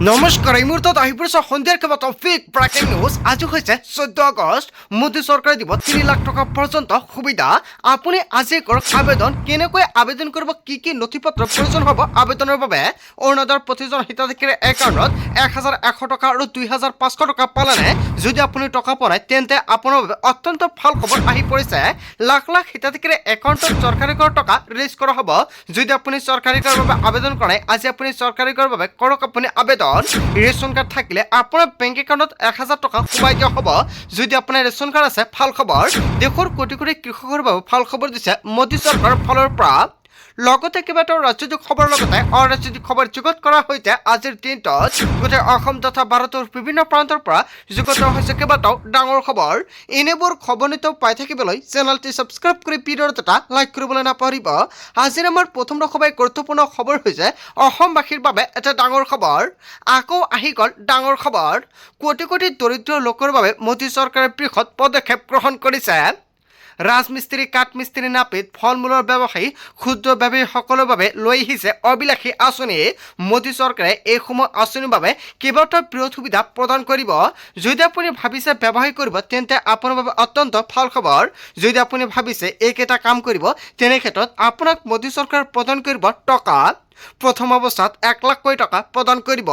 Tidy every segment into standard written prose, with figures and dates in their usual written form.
নমস্কাৰ এই মুহূৰ্তত আহি পৰিছে সন্ধিয়াৰ কেইবাটাও ফেক ব্ৰেকিং নিউজ। আজি হৈছে 14 আগষ্ট। মোদী চৰকাৰে দিব 3 লাখ টকা পৰ্যন্ত সুবিধা। আপুনি আজি কৰক আবেদন। কেনেকৈ আবেদন কৰিব, কি নথিপত্ৰ প্ৰয়োজন হ'ব আবেদনৰ বাবে? অৰুণোদয়ৰ প্ৰতিজন হিতাধিকাৰীৰ একাউণ্টত 1100 টকা আৰু 2500 টকা পালেনে? যদি আপুনি টকা পোৱা নাই তেন্তে আপোনাৰ বাবে অত্যন্ত ভাল খবৰ আহি পৰিছে। লাখ লাখ হিতাধিকাৰীৰ একাউণ্টত চৰকাৰী কৰ টকা ৰিলিজ কৰা হ'ব। যদি আপুনি চৰকাৰী কৰৰ বাবে আবেদন কৰে, আজি আপুনি চৰকাৰী কৰৰ বাবে কৰক আপুনি আবেদন। ৰেচন কাৰ্ড থাকিলে আপোনাৰ বেংক একাউণ্টত 1000 টকা সোমাই দিয়া হ'ব। যদি আপোনাৰ ৰেচন কাৰ্ড আছে, ভাল খবৰ। দেশৰ কোটি কোটি কৃষকৰ বাবে ভাল খবৰ দিছে মোদী চৰকাৰৰ ফালৰ পৰা। লগতে কেইবাটাও ৰাজনৈতিক খবৰৰ লগতে অৰাজনৈতিক খবৰ যুগত কৰা হৈছে আজিৰ দিনটোত। গোটেই অসম তথা ভাৰতৰ বিভিন্ন প্ৰান্তৰ পৰা যুগত হৈছে কেইবাটাও ডাঙৰ খবৰ। এনেবোৰ খবৰ নিতৌ পাই থাকিবলৈ চেনেলটি ছাবস্ক্ৰাইব কৰি ভিডিঅ'ত এটা লাইক কৰিবলৈ নাপাহৰিব। আজিৰ আমাৰ প্ৰথম সবাই গুৰুত্বপূৰ্ণ খবৰ হৈছে অসমবাসীৰ বাবে এটা ডাঙৰ খবৰ। আকৌ আহি গ'ল ডাঙৰ খবৰ। কোটি কোটি দৰিদ্ৰ লোকৰ বাবে মোদী চৰকাৰে বৃহৎ পদক্ষেপ গ্ৰহণ কৰিছে। ৰাজমিস্ত্ৰী, কাঠমিস্ত্ৰী, নাপিত, ফল মূলৰ ব্যৱসায়ী, ক্ষুদ্ৰ ব্যৱসায়ীসকলৰ বাবে লৈ আহিছে অবিলাসী আঁচনি। মোদী চৰকাৰে এইসমূহ আঁচনিৰ বাবে কেইবাটাও বৃহৎ সুবিধা প্ৰদান কৰিব। যদি আপুনি ভাবিছে ব্যৱসায় কৰিব তেন্তে আপোনাৰ বাবে অত্যন্ত ভাল খবৰ। যদি আপুনি ভাবিছে এইকেইটা কাম কৰিব তেনে ক্ষেত্ৰত আপোনাক মোদী চৰকাৰে প্ৰদান কৰিব টকা। প্ৰথম অৱস্থাত 1 লাখকৈ টকা প্ৰদান কৰিব।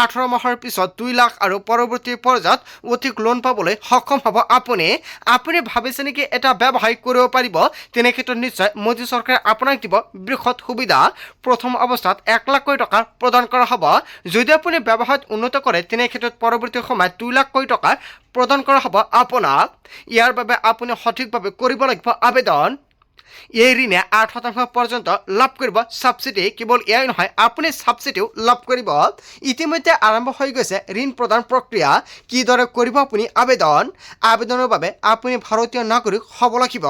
18 মাহৰ পিছত 2 লাখ আৰু পৰৱৰ্তী পৰ্যায়ত অধিক লোন পাবলৈ সক্ষম হ'ব আপুনি। আপুনি ভাবিছে নেকি এটা ব্যৱসায় কৰিব পাৰিব? তেনে ক্ষেত্ৰত নিশ্চয় মোদী চৰকাৰে আপোনাক দিব বৃহৎ সুবিধা। প্ৰথম অৱস্থাত 1 লাখকৈ টকা প্ৰদান কৰা হ'ব। যদি আপুনি ব্যৱসায়ত উন্নত কৰে তেনে ক্ষেত্ৰত পৰৱৰ্তী সময়ত 2 লাখকৈ টকা প্ৰদান কৰা হ'ব আপোনাক। ইয়াৰ বাবে আপুনি সঠিকভাৱে কৰিব লাগিব আবেদন। এই ঋণে 8% পৰ্যন্ত লাভ কৰিব ছাবচিডি। কেৱল এয়াই নহয়, আপুনি ছাবচিডিও লাভ কৰিব। ইতিমধ্যে আৰম্ভ হৈ গৈছে ঋণ প্ৰদান প্ৰক্ৰিয়া। কিদৰে কৰিব আপুনি আবেদন? আবেদনৰ বাবে আপুনি ভাৰতীয় নাগৰিক হ'ব লাগিব।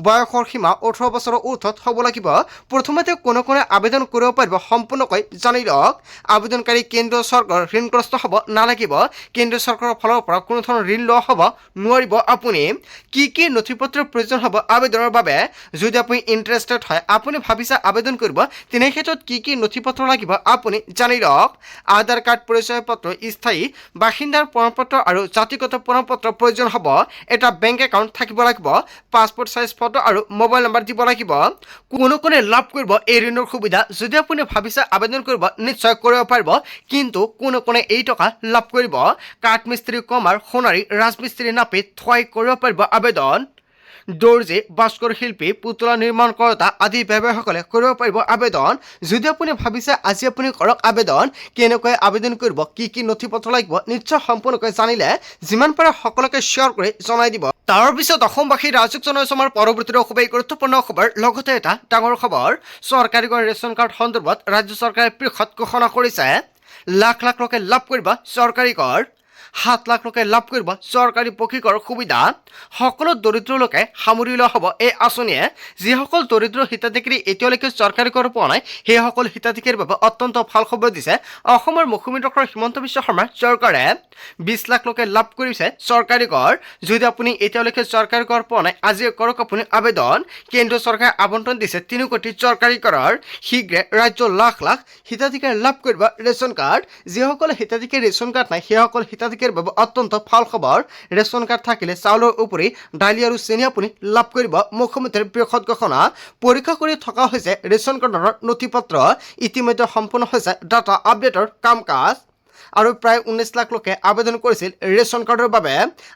বয়সৰ সীমা 18 বছৰৰ ঊৰ্ধত হ'ব লাগিব। প্ৰথমতে কোনে আবেদন কৰিব পাৰিব সম্পূৰ্ণকৈ জানি লওক। আবেদনকাৰী কেন্দ্ৰীয় চৰকাৰৰ ঋণগ্ৰস্ত হ'ব নালাগিব। কেন্দ্ৰীয় চৰকাৰৰ ফালৰ পৰা কোনো ধৰণৰ ঋণ লোৱা হ'ব নোৱাৰিব আপুনি। কি নথিপত্ৰৰ প্ৰয়োজন হ'ব আবেদনৰ বাবে? যদি আপুনি ইণ্টাৰেষ্টেড হয়, আপুনি ভাবিছে আবেদন কৰিব, তেনে ক্ষেত্ৰত কি নথিপত্ৰ লাগিব আপুনি জানি লওক। আধাৰ কাৰ্ড, পৰিচয় পত্ৰ, স্থায়ী বাসিন্দাৰ প্ৰমাণপত্ৰ আৰু জাতিগত প্ৰমাণপত্ৰৰ প্ৰয়োজন হ'ব। এটা বেংক একাউণ্ট থাকিব লাগিব। পাছপোৰ্ট সাইজ ফটো আৰু মোবাইল নম্বৰ দিব লাগিব। কোনে লাভ কৰিব এই ঋণৰ সুবিধা? যদি আপুনি ভাবিছে আবেদন কৰিব, নিশ্চয় কৰিব পাৰিব। কিন্তু কোনে এই টকা লাভ কৰিব? কাঠমিস্ত্ৰী, কমাৰ, সোণাৰী, ৰাজমিস্ত্ৰী, নাপিত, থোৱাই কৰিব পাৰিব আবেদন। দৰ্জী, ভাস্কৰ শিল্পী, পুতলা নিৰ্মাণ কৰোতা আদি ব্যৱসায়ীসকলে কৰিব পাৰিব আবেদন। যদি আপুনি ভাবিছে আজি আপুনি কৰক আবেদন। কেনেকৈ আবেদন কৰিব, কি নথিপত্ৰ লাগিব, নিশ্চয় সম্পূৰ্ণকৈ জানিলে যিমান পাৰে সকলোকে শ্বেয়াৰ কৰি জনাই দিব। তাৰ পিছত অসমবাসী ৰাজ্যক জনাইছো আমাৰ পৰৱৰ্তী খুবেই গুৰুত্বপূৰ্ণ খবৰ। লগতে এটা ডাঙৰ খবৰ, চৰকাৰী ৰেচন কাৰ্ড সন্দৰ্ভত ৰাজ্য চৰকাৰে বৃহৎ ঘোষণা কৰিছে। লাখ লাখ লোকে লাভ কৰিব চৰকাৰী কৰ। 7 লাখ লোকে লাভ কৰিব চৰকাৰী পক্ষীকৰ সুবিধা। সকলো দৰিদ্ৰ লোকে সামৰি লোৱা হ'ব এই আঁচনিয়ে। যিসকল দৰিদ্ৰ হিতাধিকাৰী এতিয়ালৈকে চৰকাৰী কৰ পোৱা নাই, সেইসকল হিতাধিকাৰীৰ বাবে অত্যন্ত ভাল খবৰ দিছে অসমৰ মুখ্যমন্ত্ৰী ডক্টৰ হিমন্ত বিশ্ব শৰ্মাৰ চৰকাৰে। 20 লাখ লোকে লাভ কৰিছে চৰকাৰী কৰ। যদি আপুনি এতিয়ালৈকে চৰকাৰী কৰ পোৱা নাই, আজি কৰক আপুনি আবেদন। কেন্দ্ৰীয় চৰকাৰে আবণ্টন দিছে 3 কোটি চৰকাৰী কৰৰ। শীঘ্ৰে ৰাজ্য লাখ লাখ হিতাধিকাৰী লাভ কৰিব ৰেচন কাৰ্ড। যিসকলে হিতাধিকাৰী ৰেচন কাৰ্ড নাই, সেইসকল হিতাধিকাৰীৰ বাবে অত্যন্ত ভাল খবৰ। ৰেচন কাৰ্ড থাকিলে চাউলৰ উপৰি দালি আৰু চেনি আপুনি লাভ কৰিব। মুখ্যমন্ত্ৰীৰ বৃহৎ ঘোষণা। পৰীক্ষা কৰি থকা হৈছে ৰেচন কাৰ্ডৰ নথিপত্ৰ। ইতিমধ্যে সম্পূৰ্ণ হৈছে ডাটা আপডেটৰ কাম কাজ। আৰু প্ৰায় 19 লাখ লোকে আবেদন কৰিছিল ৰেচন কাৰ্ডৰ বাবে।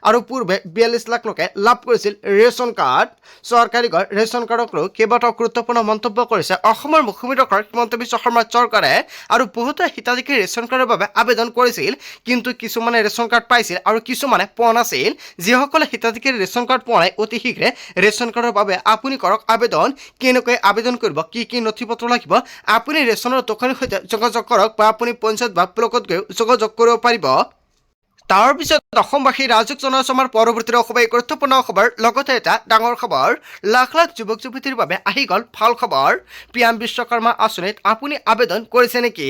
আৰু পূৰ্বে 42 লাখ লোকে লাভ কৰিছিল ৰেচন কাৰ্ড। চৰকাৰী ৰেচন কাৰ্ডক লৈ কেইবাটাও গুৰুত্বপূৰ্ণ মন্তব্য কৰিছে অসমৰ মুখ্যমন্ত্ৰী ডক্টৰ হিমন্ত বিশ্ব শৰ্মাৰ চৰকাৰে। আৰু বহুতে হিতাধিকাৰী ৰেচন কাৰ্ডৰ বাবে আবেদন কৰিছিল, কিন্তু কিছুমানে ৰেচন কাৰ্ড পাইছিল আৰু কিছুমানে পোৱা নাছিল। যিসকলে হিতাধিকাৰী ৰেচন কাৰ্ড পোৱা নাই, অতি শীঘ্ৰে ৰেচন কাৰ্ডৰ বাবে আপুনি কৰক আবেদন। কেনেকৈ আবেদন কৰিব, কি নথিপত্ৰ লাগিব, আপুনি ৰেচনৰ দোকানীৰ সৈতে যোগাযোগ কৰক বা আপুনি পঞ্চায়ত বা ব্লকত গৈ যোগাযোগ কৰিব পাৰিব। তাৰ পিছত অসমবাসী ৰাজক জনসমাৰ পৰৱৰ্তী খুবেই গুৰুত্বপূৰ্ণ খবৰ লগতে এটা ডাঙৰ খবৰ লাখ লাখ যুৱক যুৱতীৰ বাবে আহি গ'ল ভাল খবৰ পিএম বিশ্বকৰ্মা আঁচনিত আপুনি আবেদন কৰিছে নেকি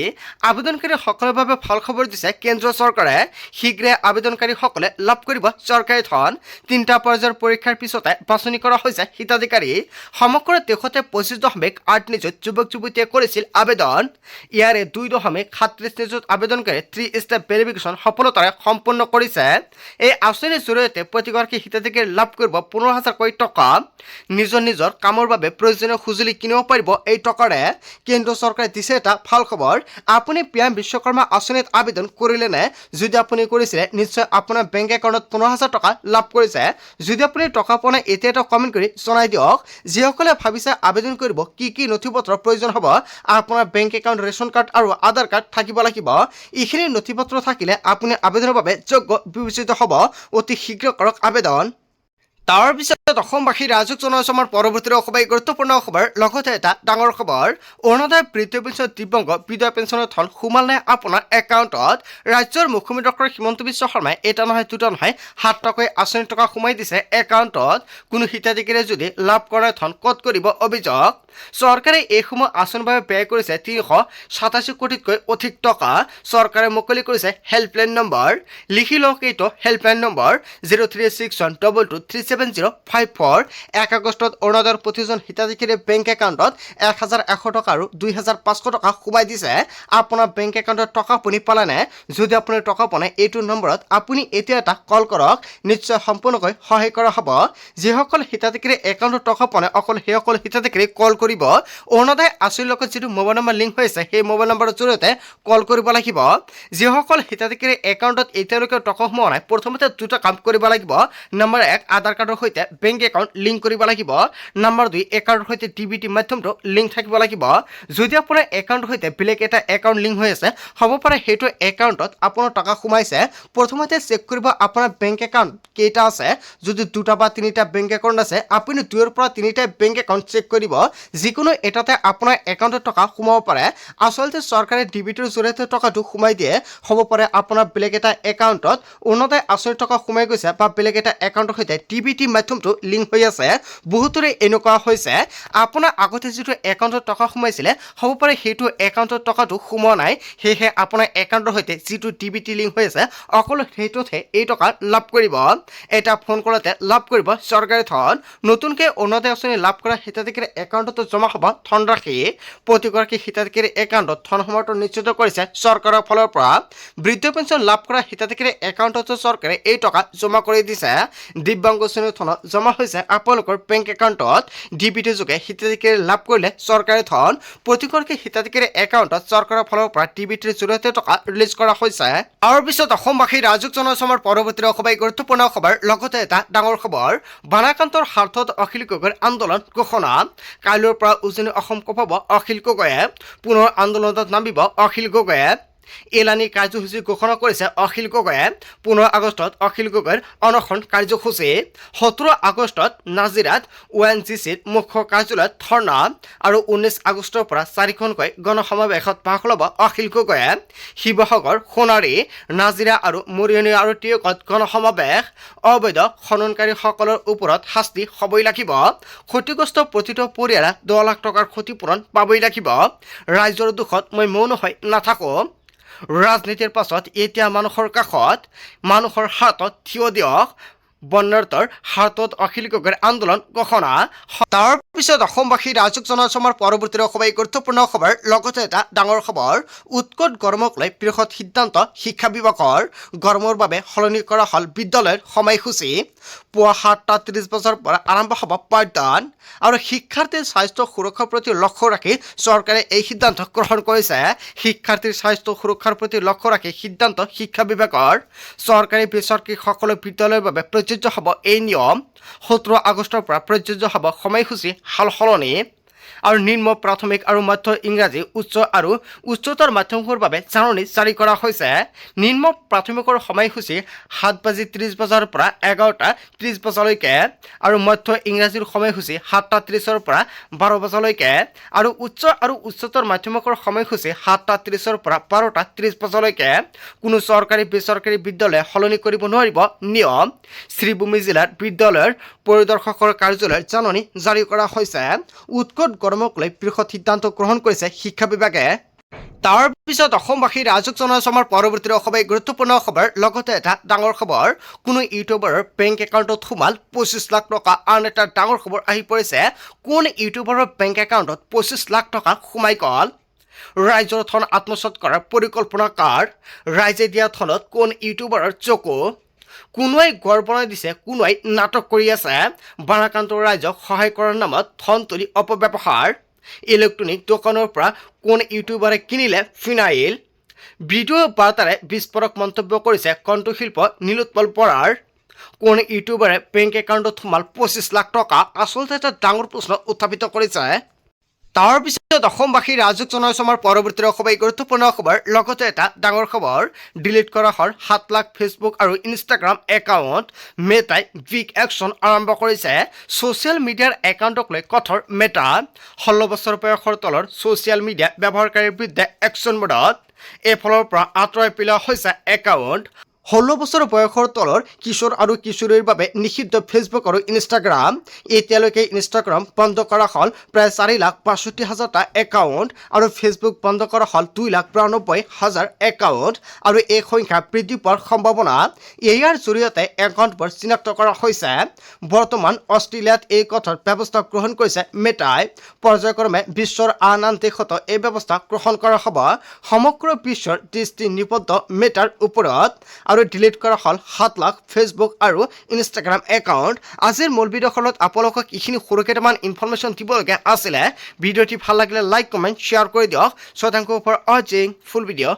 আবেদনকাৰীসকলৰ বাবে ভাল খবৰ দিছে কেন্দ্ৰীয় চৰকাৰে শীঘ্ৰে আবেদনকাৰীসকলে লাভ কৰিব চৰকাৰী ধন 3টা পৰ্যায়ৰ পৰীক্ষাৰ পিছতে বাছনি কৰা হৈছে হিতাধিকাৰী সমগ্ৰ দেশতে 25.8 নিযুত যুৱক যুৱতীয়ে কৰিছিল আবেদন ইয়াৰে 2.37 নিযুত আবেদনকাৰী 3 ষ্টেপ ভেৰিফিকেশ্যন সফলতাৰে সম্পূৰ্ণ কৰিছে এই আঁচনিৰ জৰিয়তে প্ৰতিগৰাকী হিতাধিকাৰী লাভ কৰিব 15,000 কোটি টকা নিজৰ কামৰ বাবে প্ৰয়োজনীয় সঁজুলি কিনিব পাৰিব এই টকাৰে কেন্দ্ৰ চৰকাৰে দিছে এটা ভাল খবৰ আপুনি পিএম বিশ্বকৰ্মা আঁচনিত আবেদন কৰিলে নে যদি আপুনি কৰিছে নিশ্চয় আপোনাৰ বেংক একাউণ্টত 15,000 টকা লাভ কৰিছে যদি আপুনি টকা পোৱা নাই এতিয়া এটা কমেণ্ট কৰি জনাই দিয়ক যিসকলে ভাবিছে আবেদন কৰিব কি নথিপত্ৰৰ প্ৰয়োজন হ'ব আপোনাৰ বেংক একাউণ্ট ৰেচন কাৰ্ড আৰু আধাৰ কাৰ্ড থাকিব লাগিব এইখিনি নথিপত্ৰ থাকিলে আপুনি আবেদনৰ বাবে যোগ্য বিবেচিত হ'ব অতি শীঘ্ৰ কৰক আবেদন তাৰ পিছত অসমবাসী ৰাজক জনসমাৰ পৰৱৰ্তী খুবেই গুৰুত্বপূৰ্ণ খবৰ লগতে এটা ডাঙৰ খবৰ অৰুণোদয় বৃদ্ধ পেঞ্চন দিব্যাংগ বিধৱা পেঞ্চনৰ ধন সোমাল নাই আপোনাৰ একাউণ্টত ৰাজ্যৰ মুখ্যমন্ত্ৰী ডক্টৰ হিমন্ত বিশ্ব শৰ্মাই এটা নহয় দুটা নহয় 7 টকাকৈ আঁচনিৰ টকা সোমাই দিছে একাউণ্টত কোনো হিতাধিকাৰীয়ে যদি লাভ কৰা ধন ক'ত কৰিব অভিযোগ চৰকাৰে এইসমূহ আঁচনিৰ বাবে ব্যয় কৰিছে 387 কোটিতকৈ অধিক টকা চৰকাৰে মুকলি কৰিছে হেল্পলাইন নম্বৰ লিখি লওক এইটো হেল্পলাইন নম্বৰ 0361223754 1 আগষ্টত অৰুণোদয়ৰ প্ৰতিজন হিতাধিকাৰীৰ বেংক একাউণ্টত 1,100 টকা আৰু 2,500 টকা সোমাই দিছে আপোনাৰ বেংক একাউণ্টত টকা আপুনি পালে নে যদি আপুনি টকা পোৱা নাই এইটো নম্বৰত আপুনি এতিয়া এটা কল কৰক নিশ্চয় সম্পূৰ্ণকৈ সহায় কৰা হ'ব যিসকল হিতাধিকাৰী একাউণ্টত টকা পোৱা নাই অকল সেইসকল হিতাধিকাৰী কল কৰিব অৰুণোদয় আঁচনিৰ লগত যিটো মোবাইল নম্বৰ লিংক হৈ আছে সেই মোবাইল নম্বৰৰ জৰিয়তে কল কৰিব লাগিব যিসকল হিতাধিকাৰী একাউণ্টত এতিয়ালৈকে টকা সোমোৱা নাই প্ৰথমতে দুটা কাম কৰিব লাগিব নম্বৰ 1 আধাৰ কাৰ্ডৰ সৈতে বেংক একাউণ্ট লিংক কৰিব লাগিব নম্বৰ 2 একাউণ্টৰ সৈতে ডিবিটি মাধ্যমটো লিংক থাকিব লাগিব যদি আপোনাৰ একাউণ্টৰ সৈতে বেলেগ এটা একাউণ্ট লিংক হৈ আছে হ'ব পাৰে সেইটো একাউণ্টত আপোনাৰ টকা সোমাইছে প্ৰথমতে চেক কৰিব আপোনাৰ বেংক একাউণ্ট কেইটা আছে যদি দুটা বা তিনিটা বেংক একাউণ্ট আছে আপুনি 2ৰ পৰা 3টা বেংক একাউণ্ট চেক কৰিব যিকোনো এটাতে আপোনাৰ একাউণ্টত টকা সোমাব পাৰে আচলতে চৰকাৰে ডিবিটিৰ জৰিয়তে টকাটো সোমাই দিয়ে হ'ব পাৰে আপোনাৰ বেলেগ এটা একাউণ্টত অৰুণোদয় আঁচনিৰ টকা সোমাই গৈছে বা বেলেগ এটা একাউণ্টৰ সৈতে ডিবিটি মাধ্যমটো লিংক হৈ আছে বহুতৰে এনেকুৱা হৈছে আপোনাৰ আগতে যিটো একাউণ্টত টকা সোমাইছিলে হ'ব পাৰে সেইটো একাউণ্টত টকাটো সোমোৱা নাই সেয়েহে আপোনাৰ একাউণ্টৰ সৈতে যিটো ডিবিটি লিংক হৈ আছে অকল সেইটোতহে এই টকা লাভ কৰিব এটা ফোন কৰোঁতে লাভ কৰিব চৰকাৰী ধন নতুনকৈ অৰুণোদয় আঁচনি লাভ কৰা হিতাধিকাৰী একাউণ্টত জমা হ'ব ধনৰাশি প্ৰতিগৰাকী হিতাধিকাৰী একাউণ্টত ধন সোমোৱাটো নিশ্চিত কৰিছে চৰকাৰৰ ফালৰ পৰা বৃদ্ধ পেঞ্চন লাভ কৰা হিতাধিকাৰী একাউণ্টত চৰকাৰে এই টকা জমা কৰি দিছে দিব্যাংগ শ্ৰেণীৰ ধন জমা হৈছে আপোনালোকৰ বেংক একাউণ্টত ডিবিটি যোগে হিতাধিকাৰী লাভ কৰিলে চৰকাৰী ধন প্ৰতিগৰাকী হিতাধিকাৰী একাউণ্টত চৰকাৰৰ ফালৰ পৰা ডিবিটিৰ জৰিয়তে টকা ৰিলিজ কৰা হৈছে তাৰ পিছত অসমবাসী ৰাজক জনসমাৰ পৰৱৰ্তী খুবেই গুৰুত্বপূৰ্ণ খবৰ লগতে এটা ডাঙৰ খবৰ বানাকান্তৰ স্বাৰ্থত অখিল গগৈৰ আন্দোলন ঘোষণা কাইলৈৰ পৰা উজনি অসম কঁপাব অখিল গগৈয়ে পুনৰ আন্দোলনত নামিব অখিল গগৈয়ে এলানি কাৰ্যসূচী ঘোষণা কৰিছে অখিল গগৈয়ে 15 আগষ্টত অখিল গগৈৰ অনশন কাৰ্যসূচী 17 আগষ্টত নাজিৰাত ONGCৰ মুখ্য কাৰ্যালয়ত ধৰ্ণা আৰু 19 আগষ্টৰ পৰা 4খনকৈ গণসমাৱেশত ভাগ ল'ব অখিল গগৈয়ে শিৱসাগৰ সোণাৰী নাজিৰা আৰু মৰিয়নি আৰু টিয়কত গণসমাৱেশ অবৈধ খননকাৰীসকলৰ ওপৰত শাস্তি হ'বই লাগিব ক্ষতিগ্ৰস্ত প্ৰতিটো পৰিয়ালে 10 লাখ টকাৰ ক্ষতিপূৰণ পাবই লাগিব ৰাইজৰ দুখত মই মৌন হৈ নাথাকোঁ ৰাজনীতিৰ পাছত এতিয়া মানুহৰ কাষত মানুহৰ হাতত থিয় দিয়ক বন্যাৰ্তৰ হাতত অখিল গগৈৰ আন্দোলন ঘোষণা তাৰ পিছত অসমবাসী ৰাজক জনসমাৰ পৰৱৰ্তী খুবেই গুৰুত্বপূৰ্ণ খবৰ লগতে এটা ডাঙৰ খবৰ উৎকট গৰমক লৈ বৃহৎ সিদ্ধান্ত শিক্ষা বিভাগৰ গৰমৰ বাবে সলনি কৰা হ'ল বিদ্যালয়ৰ সময়সূচী পুৱা 7:30 বজাৰ পৰা আৰম্ভ হ'ব পাঠদান আৰু শিক্ষাৰ্থীৰ স্বাস্থ্য সুৰক্ষাৰ প্ৰতি লক্ষ্য ৰাখি চৰকাৰে এই সিদ্ধান্ত গ্ৰহণ কৰিছে শিক্ষাৰ্থীৰ স্বাস্থ্য সুৰক্ষাৰ প্ৰতি লক্ষ্য ৰাখি সিদ্ধান্ত শিক্ষা বিভাগৰ চৰকাৰী বেচৰকাৰী সকলো বিদ্যালয়ৰ বাবে প্ৰযোজ্য হ'ব এই নিয়ম 17 আগষ্টৰ পৰা প্ৰযোজ্য হ'ব সময়সূচী সাল সলনি আৰু নিম্ন প্ৰাথমিক আৰু মধ্য ইংৰাজী উচ্চ আৰু উচ্চতৰ মাধ্যমৰ বাবে জাননী জাৰি কৰা হৈছে। নিম্ন প্ৰাথমিকৰ সময়সূচী 7:30 বজাৰ পৰা 11:30 বজালৈকে আৰু মধ্য ইংৰাজীৰ সময়সূচী 7:30 পৰা 12 বজালৈকে আৰু উচ্চ আৰু উচ্চতৰ মাধ্যমিকৰ সময়সূচী 7:30 পৰা 12:30 বজালৈকে। কোনো চৰকাৰী বেচৰকাৰী বিদ্যালয়ে সলনি কৰিব নোৱাৰিব নিয়ম। শ্ৰীভূমি জিলাৰ বিদ্যালয়ৰ পৰিদৰ্শকৰ কাৰ্যালয়ৰ জাননী জাৰি কৰা হৈছে। উৎকট গৰমক লৈ বৃহৎ সিদ্ধান্ত গ্ৰহণ কৰিছে শিক্ষা বিভাগে। তাৰ পিছত অসমবাসী ৰাজক জনাইছে আমাৰ পৰৱৰ্তী অসমে গুৰুত্বপূৰ্ণ খবৰ। লগতে এটা ডাঙৰ খবৰ, কোনো ইউটিউবাৰৰ বেংক একাউণ্টত সোমাল 25 লাখ টকা। আন এটা ডাঙৰ খবৰ আহি পৰিছে, কোন ইউটিউবাৰৰ বেংক একাউণ্টত 25 লাখ টকা সোমাই গ'ল। ৰাইজৰ ধন আত্মসাৎ কৰাৰ পৰিকল্পনা কাৰ? ৰাইজে দিয়া ধনত কোন ইউটিউবাৰৰ চকু? কোনোৱাই গড় বনাই দিছে, কোনোৱাই নাটক কৰি আছে। বাৰাকান্তৰ ৰাইজক সহায় কৰাৰ নামত ধন তুলি অপব্যৱহাৰ। ইলেক্ট্ৰনিক দোকানৰ পৰা কোন ইউটিউবাৰে কিনিলে ফিনাইল? ভিডিঅ' বাৰ্তাৰে বিস্ফোৰক মন্তব্য কৰিছে কণ্ঠশিল্প নীলোৎপল বৰাৰ। কোন ইউটিউবাৰে বেংক একাউণ্টত সোমাল 25 লাখ টকা? আচলতে এটা ডাঙৰ প্ৰশ্ন উত্থাপিত কৰিছে। তাৰ পিছত অসমবাসী ৰাজক জনাইছে আমাৰ পৰৱৰ্তী অসমে গুৰুত্বপূৰ্ণ খবৰ। লগতে এটা ডাঙৰ খবৰ, ডিলিট কৰা হ'ল 7 লাখ ফেচবুক আৰু ইনষ্টাগ্ৰাম একাউণ্ট। মেটাই বিগ একশ্যন আৰম্ভ কৰিছে। ছ'চিয়েল মিডিয়াৰ একাউণ্টক লৈ কঠোৰ মেটা। 16 বছৰ বয়সৰ তলৰ ছ'চিয়েল মিডিয়া ব্যৱহাৰকাৰীৰ বিৰুদ্ধে একশ্যন মোডত। এইফালৰ পৰা আঁতৰাই পেলোৱা হৈছে একাউণ্ট। 16 বছৰ বয়সৰ তলৰ কিশোৰ আৰু কিশোৰীৰ বাবে নিষিদ্ধ ফেচবুক আৰু ইনষ্টাগ্ৰাম। এতিয়ালৈকে ইনষ্টাগ্ৰাম বন্ধ কৰা হ'ল প্ৰায় 4,65,000টা একাউণ্ট আৰু ফেচবুক বন্ধ কৰা হ'ল 2,92,000 একাউণ্ট আৰু এই সংখ্যা বৃদ্ধি পোৱাৰ সম্ভাৱনা। ইয়াৰ জৰিয়তে একাউণ্টবোৰ চিনাক্ত কৰা হৈছে। বৰ্তমান অষ্ট্ৰেলিয়াত এই কঠোৰ ব্যৱস্থা গ্ৰহণ কৰিছে মেটাই। পৰ্যায়ক্ৰমে বিশ্বৰ আন আন দেশতো এই ব্যৱস্থা গ্ৰহণ কৰা হ'ব। সমগ্ৰ বিশ্বৰ দৃষ্টি নিবদ্ধ মেটাৰ ওপৰত আৰু ডিলিট কৰা হ'ল 7 লাখ ফেচবুক আৰু ইনষ্টাগ্ৰাম একাউণ্ট। আজিৰ মূল ভিডিঅ'খনত আপোনালোকক এইখিনি সৰু কেইটামান ইনফৰমেশ্যন দিবলগীয়া আছিলে। ভিডিঅ'টি ভাল লাগিলে লাইক কমেণ্ট শ্বেয়াৰ কৰি দিয়ক। So thank you for watching full video.